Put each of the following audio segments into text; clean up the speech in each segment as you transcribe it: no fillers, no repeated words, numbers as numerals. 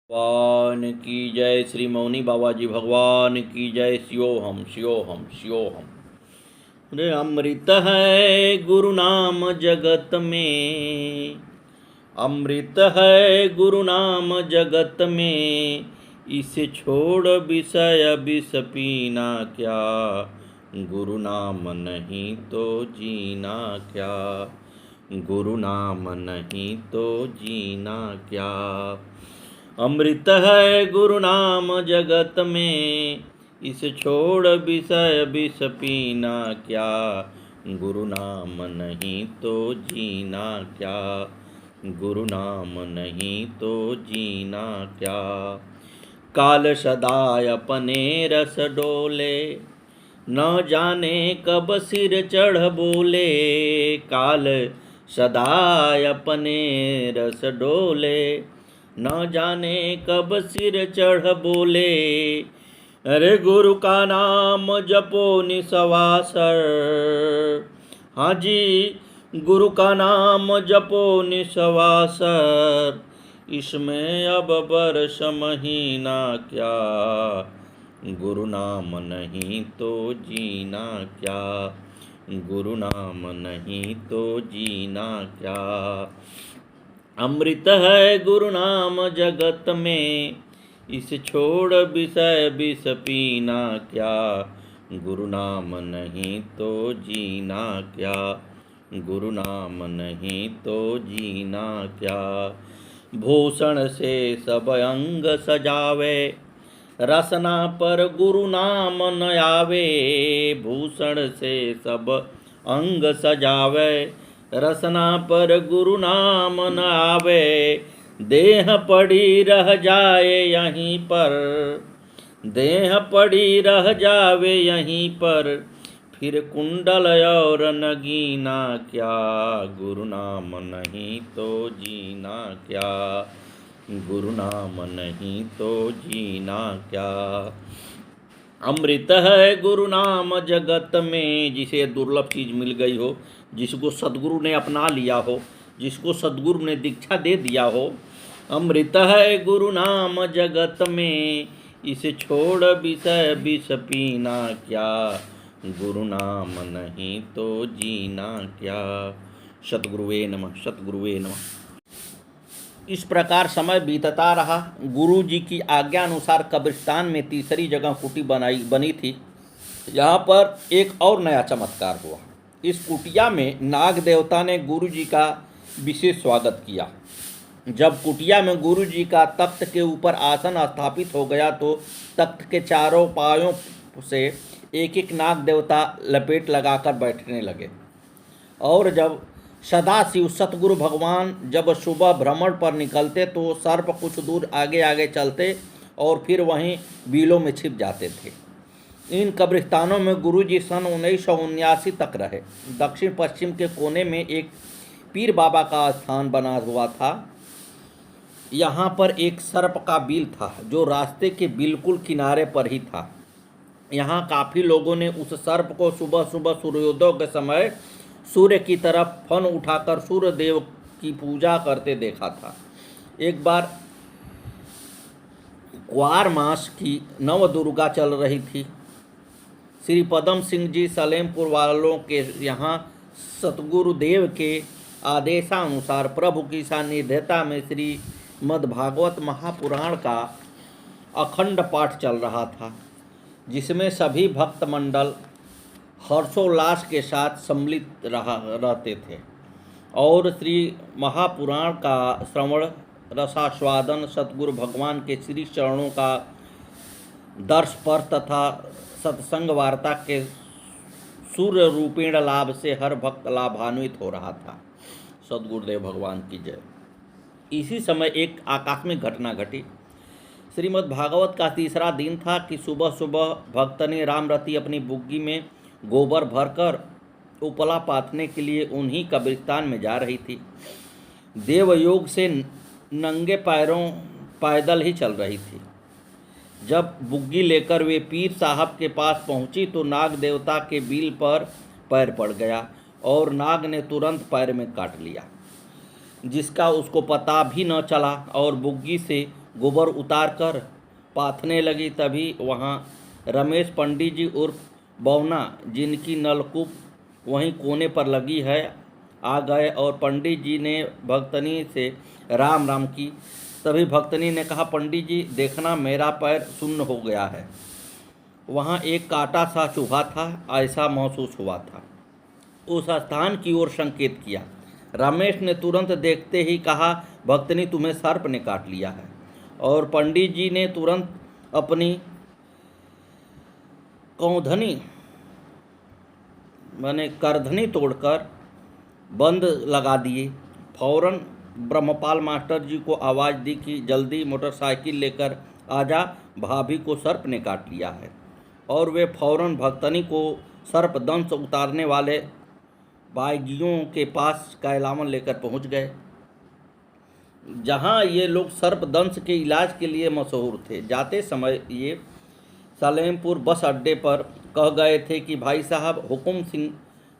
भगवान की जय। श्री मौनी बाबा जी भगवान की जय। शिवोहम शिवोहम शिवोहम। अरे अमृत है गुरु नाम जगत में, अमृत है गुरु नाम जगत में। इसे छोड़ विषय विष पीना क्या, गुरु नाम नहीं तो जीना क्या, गुरु नाम नहीं तो जीना क्या। अमृत है गुरु नाम जगत में, इसे छोड़ विषय विष पीना क्या, गुरु नाम नहीं तो जीना क्या, गुरु नाम नहीं तो जीना क्या। काल सदा अपने रस डोले, न जाने कब सिर चढ़ बोले। काल सदा अपने रस डोले, न जाने कब सिर चढ़ बोले। अरे गुरु का नाम जपो निसवासर, हाँ जी गुरु का नाम जपो निसवासर। इसमें अब बरस महीना क्या, गुरु नाम नहीं तो जीना क्या, गुरु नाम नहीं तो जीना क्या। अमृत है गुरु नाम जगत में, इसे छोड़ विषय विष पीना क्या, गुरु नाम नहीं तो जीना क्या, गुरु नाम नहीं तो जीना क्या। भूषण से सब अंग सजावे, रसना पर गुरु नाम न आवे। भूषण से सब अंग सजावे, रसना पर गुरु नाम न आवे। देह पड़ी रह जाए यहीं पर, देह पड़ी रह जावे यहीं पर। फिर कुंडल और नगीना क्या, गुरु नाम नहीं तो जीना क्या, गुरु नाम नहीं तो जीना क्या। अमृत है गुरु नाम जगत में, जिसे दुर्लभ चीज मिल गई हो, जिसको सद्गुरु ने अपना लिया हो, जिसको सद्गुरु ने दीक्षा दे दिया हो। अमृत है गुरु नाम जगत में, इसे छोड़ विषय विष पीना क्या, गुरु नाम नहीं तो जीना क्या। सतगुरुवे नमः, सतगुरुवे नमः। इस प्रकार समय बीतता रहा। गुरु जी की आज्ञा अनुसार कब्रिस्तान में तीसरी जगह कुटी बनी थी। यहाँ पर एक और नया चमत्कार हुआ। इस कुटिया में नाग देवता ने गुरु जी का विशेष स्वागत किया। जब कुटिया में गुरु जी का तख्त के ऊपर आसन स्थापित हो गया तो तख्त के चारों पायों से एक एक नाग देवता लपेट लगाकर बैठने लगे। और जब सदाशिव सतगुरु भगवान जब सुबह भ्रमण पर निकलते तो सर्प कुछ दूर आगे आगे चलते और फिर वहीं बीलों में छिप जाते थे। इन कब्रिस्तानों में गुरुजी सन 1979 तक रहे। दक्षिण पश्चिम के कोने में एक पीर बाबा का स्थान बना हुआ था। यहाँ पर एक सर्प का बिल था जो रास्ते के बिल्कुल किनारे पर ही था। यहाँ काफ़ी लोगों ने उस सर्प को सुबह सुबह सूर्योदय के समय सूर्य की तरफ फन उठाकर सूर्य देव की पूजा करते देखा था। एक बार क्वार मास की नव दुर्गा चल रही थी। श्री पदम सिंह जी सलेमपुर वालों के यहाँ सतगुरुदेव के आदेशानुसार प्रभु की सानिध्यता में श्री मद्भागवत महापुराण का अखंड पाठ चल रहा था, जिसमें सभी भक्त मंडल हर्षोल्लास के साथ सम्मिलित रहते थे और श्री महापुराण का श्रवण, रसास्वादन, सतगुरु भगवान के श्री चरणों का दर्श पर तथा सत्संग वार्ता के सूर्य रूपेण लाभ से हर भक्त लाभान्वित हो रहा था। सतगुरुदेव भगवान की जय। इसी समय एक आकस्मिक घटना घटी। श्रीमद् भागवत का तीसरा दिन था कि सुबह सुबह भक्तनी रामरती अपनी बुग्गी में गोबर भरकर उपला पाथने के लिए उन्हीं कब्रिस्तान में जा रही थी। देवयोग से नंगे पैरों पैदल ही चल रही थी। जब बुग्गी लेकर वे पीर साहब के पास पहुंची तो नाग देवता के बिल पर पैर पड़ गया और नाग ने तुरंत पैर में काट लिया, जिसका उसको पता भी न चला और बुग्गी से गोबर उतार कर पाथने लगी। तभी वहाँ रमेश पंडित जी उर्फ बौना, जिनकी नलकूप वहीं कोने पर लगी है, आ गए और पंडित जी ने भक्तनी से राम राम की। तभी भक्तनी ने कहा, पंडित जी देखना, मेरा पैर सुन्न हो गया है। वहाँ एक कांटा सा चुभा था, ऐसा महसूस हुआ था। उस स्थान की ओर संकेत किया। रमेश ने तुरंत देखते ही कहा, भक्तनी तुम्हें सर्प ने काट लिया है। और पंडित जी ने तुरंत अपनी कौंधनी माने करधनी तोड़कर बंद लगा दिए। फौरन ब्रह्मपाल मास्टर जी को आवाज़ दी कि जल्दी मोटरसाइकिल लेकर आजा, भाभी को सर्प ने काट लिया है। और वे फौरन भक्तनी को सर्प दंश उतारने वाले बाईगियों के पास कैलावन लेकर पहुंच गए, जहां ये लोग सर्प दंश के इलाज के लिए मशहूर थे। जाते समय ये सलेमपुर बस अड्डे पर कह गए थे कि भाई साहब, हुकुम सिंह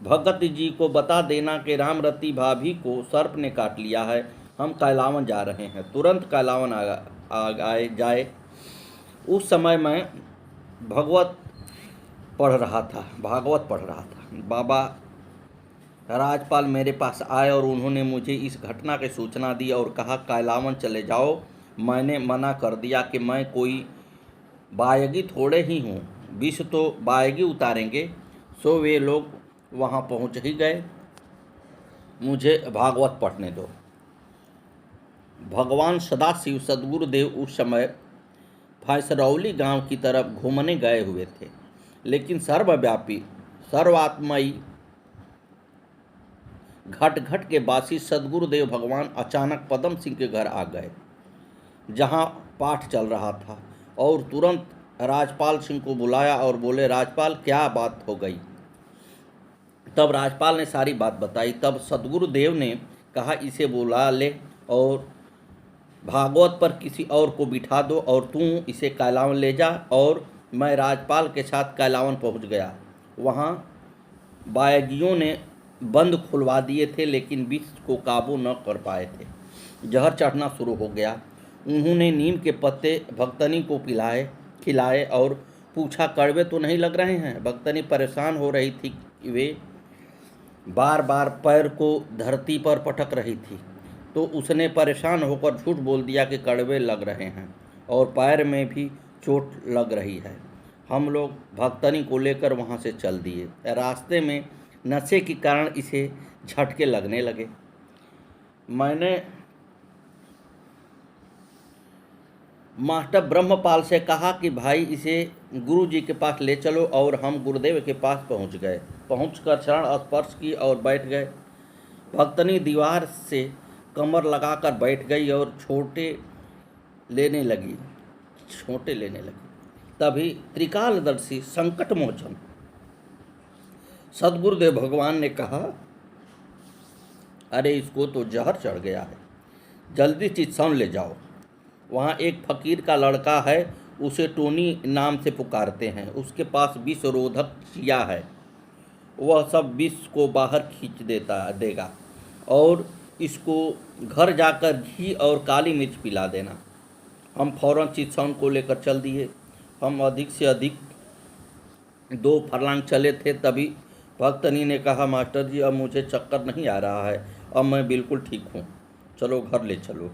भगत जी को बता देना कि रामरती भाभी को सर्प ने काट लिया है, हम कैलावन जा रहे हैं, तुरंत कैलावन आए जाए। उस समय मैं भागवत पढ़ रहा था। बाबा राजपाल मेरे पास आए और उन्होंने मुझे इस घटना की सूचना दी और कहा, कैलावन चले जाओ। मैंने मना कर दिया कि मैं कोई बायगी थोड़े ही हूँ, विष तो बायगी उतारेंगे। सो वे लोग वहाँ पहुँच ही गए। मुझे भागवत पढ़ने दो। भगवान सदाशिव सद्गुरुदेव उस समय भैंसरौली गांव की तरफ घूमने गए हुए थे, लेकिन सर्वव्यापी सर्वात्मयी घट घट के बासी सद्गुरुदेव भगवान अचानक पदम सिंह के घर आ गए, जहां पाठ चल रहा था, और तुरंत राजपाल सिंह को बुलाया और बोले, राजपाल क्या बात हो गई। तब राजपाल ने सारी बात बताई। तब सद्गुरुदेव ने कहा, इसे बुला ले और भागवत पर किसी और को बिठा दो और तू इसे कैलावन ले जा। और मैं राजपाल के साथ कैलावन पहुंच गया। वहां बायगियों ने बंद खुलवा दिए थे, लेकिन विष को काबू न कर पाए थे। जहर चढ़ना शुरू हो गया। उन्होंने नीम के पत्ते भक्तनी को खिलाए और पूछा, कड़वे तो नहीं लग रहे हैं। भक्तनी परेशान हो रही थी। वे बार बार पैर को धरती पर पटक रही थी, तो उसने परेशान होकर झूठ बोल दिया कि कड़वे लग रहे हैं और पैर में भी चोट लग रही है। हम लोग भक्तनी को लेकर वहाँ से चल दिए। रास्ते में नशे के कारण इसे झटके लगने लगे। मैंने मास्टर ब्रह्मपाल से कहा कि भाई इसे गुरु जी के पास ले चलो, और हम गुरुदेव के पास पहुंच गए। पहुंचकर चरण स्पर्श की और बैठ गए। भक्तनी दीवार से कमर लगाकर बैठ गई और छोटे लेने लगी। तभी त्रिकालदर्शी संकट मोचन सद्गुरुदेव भगवान ने कहा, अरे इसको तो जहर चढ़ गया है, जल्दी चित्सौन ले जाओ। वहाँ एक फकीर का लड़का है, उसे टोनी नाम से पुकारते हैं। उसके पास विष रोधक चिया है, वह सब विष को बाहर खींच देगा। और इसको घर जाकर घी और काली मिर्च पिला देना। हम फौरन चित्सौन को लेकर चल दिए। हम अधिक से अधिक 2 फरलांग चले थे। तभी भक्तनी ने कहा, मास्टर जी अब मुझे चक्कर नहीं आ रहा है, अब मैं बिल्कुल ठीक हूँ, चलो घर ले चलो।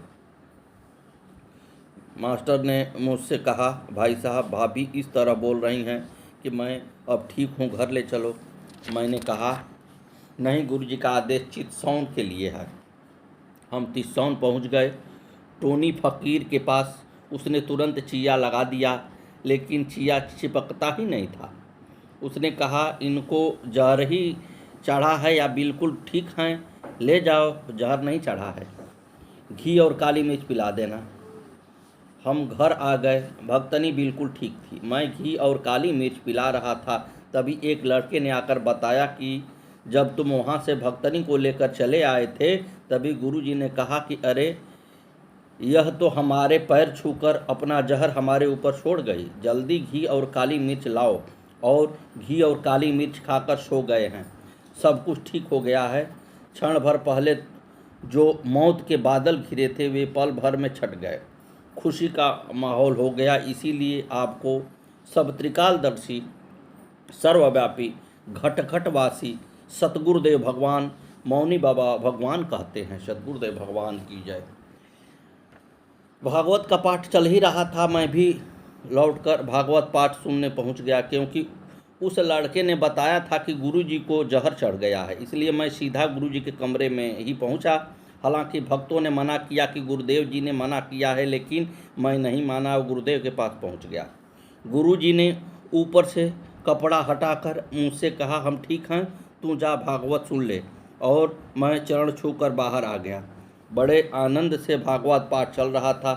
मास्टर ने मुझसे कहा, भाई साहब भाभी इस तरह बोल रही हैं कि मैं अब ठीक हूँ, घर ले चलो। मैंने कहा, नहीं, गुरु जी का आदेश चित्सौन के लिए है। हम चित्सौन पहुँच गए। टोनी फकीर के पास, उसने तुरंत चिया लगा दिया, लेकिन चिया चिपकता ही नहीं था। उसने कहा, इनको जहर ही चढ़ा है या बिल्कुल ठीक हैं, ले जाओ, जहर नहीं चढ़ा है, घी और काली मिर्च पिला देना। हम घर आ गए। भक्तनी बिल्कुल ठीक थी। मैं घी और काली मिर्च पिला रहा था। तभी एक लड़के ने आकर बताया कि जब तुम वहाँ से भक्तनी को लेकर चले आए थे, तभी गुरुजी ने कहा कि अरे यह तो हमारे पैर छूकर अपना जहर हमारे ऊपर छोड़ गई, जल्दी घी और काली मिर्च लाओ। और घी और काली मिर्च खाकर सो गए हैं। सब कुछ ठीक हो गया है। क्षण भर पहले जो मौत के बादल घिरे थे, वे पल भर में छट गए। खुशी का माहौल हो गया। इसीलिए आपको सब त्रिकालदर्शी, सर्वव्यापी, घट घटवासी सतगुरुदेव भगवान, मौनी बाबा भगवान कहते हैं। सतगुरुदेव भगवान की जय। भागवत का पाठ चल ही रहा था, मैं भी लौटकर भागवत पाठ सुनने पहुंच गया, क्योंकि उस लड़के ने बताया था कि गुरुजी को जहर चढ़ गया है। इसलिए मैं सीधा गुरुजी के कमरे में ही पहुंचा। हालांकि भक्तों ने मना किया कि गुरुदेव जी ने मना किया है, लेकिन मैं नहीं माना और गुरुदेव के पास पहुंच गया। गुरुजी ने ऊपर से कपड़ा हटाकर मुझसे कहा, हम ठीक हैं, तू जा भागवत सुन ले। और मैं चरण छूकर बाहर आ गया। बड़े आनंद से भागवत पाठ चल रहा था।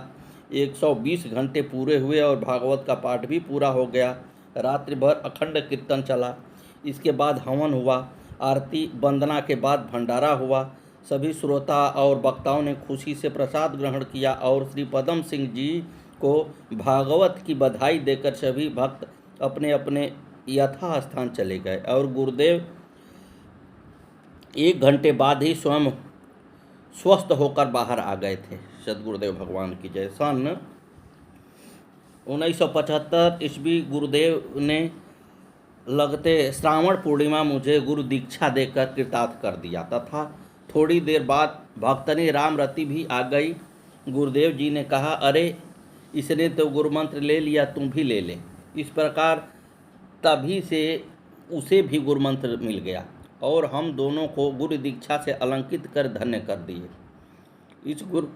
120 घंटे पूरे हुए और भागवत का पाठ भी पूरा हो गया। रात्रि भर अखंड कीर्तन चला। इसके बाद हवन हुआ। आरती वंदना के बाद भंडारा हुआ। सभी श्रोता और वक्ताओं ने खुशी से प्रसाद ग्रहण किया और श्री पदम सिंह जी को भागवत की बधाई देकर सभी भक्त अपने अपने यथास्थान चले गए और गुरुदेव 1 घंटे बाद ही स्वयं स्वस्थ होकर बाहर आ गए थे। सदगुरुदेव भगवान की जय। सन 1975 ईस्वी गुरुदेव ने लगते श्रावण पूर्णिमा मुझे गुरु दीक्षा देकर कृतार्थ कर दिया तथा थोड़ी देर बाद भक्तनी रामरती भी आ गई। गुरुदेव जी ने कहा, अरे इसने तो गुरु मंत्र ले लिया, तुम भी ले ले। इस प्रकार तभी से उसे भी गुरु मंत्र मिल गया और हम दोनों को गुरु दीक्षा से अलंकित कर धन्य कर दिए। इस गुरु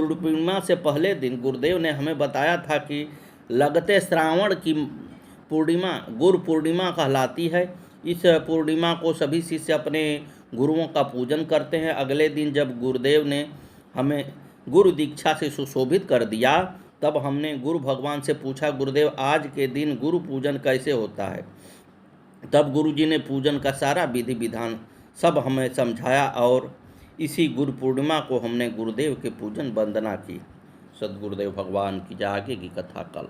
पूर्णिमा से पहले दिन गुरुदेव ने हमें बताया था कि लगते श्रावण की पूर्णिमा गुरु पूर्णिमा कहलाती है। इस पूर्णिमा को सभी शिष्य अपने गुरुओं का पूजन करते हैं। अगले दिन जब गुरुदेव ने हमें गुरु दीक्षा से सुशोभित कर दिया, तब हमने गुरु भगवान से पूछा, गुरुदेव आज के दिन गुरु पूजन कैसे होता है? तब गुरुजी ने पूजन का सारा विधि विधान सब हमें समझाया और इसी गुरु पूर्णिमा को हमने गुरुदेव के पूजन वंदना की। सदगुरुदेव भगवान की जय। आगे की कथा कल।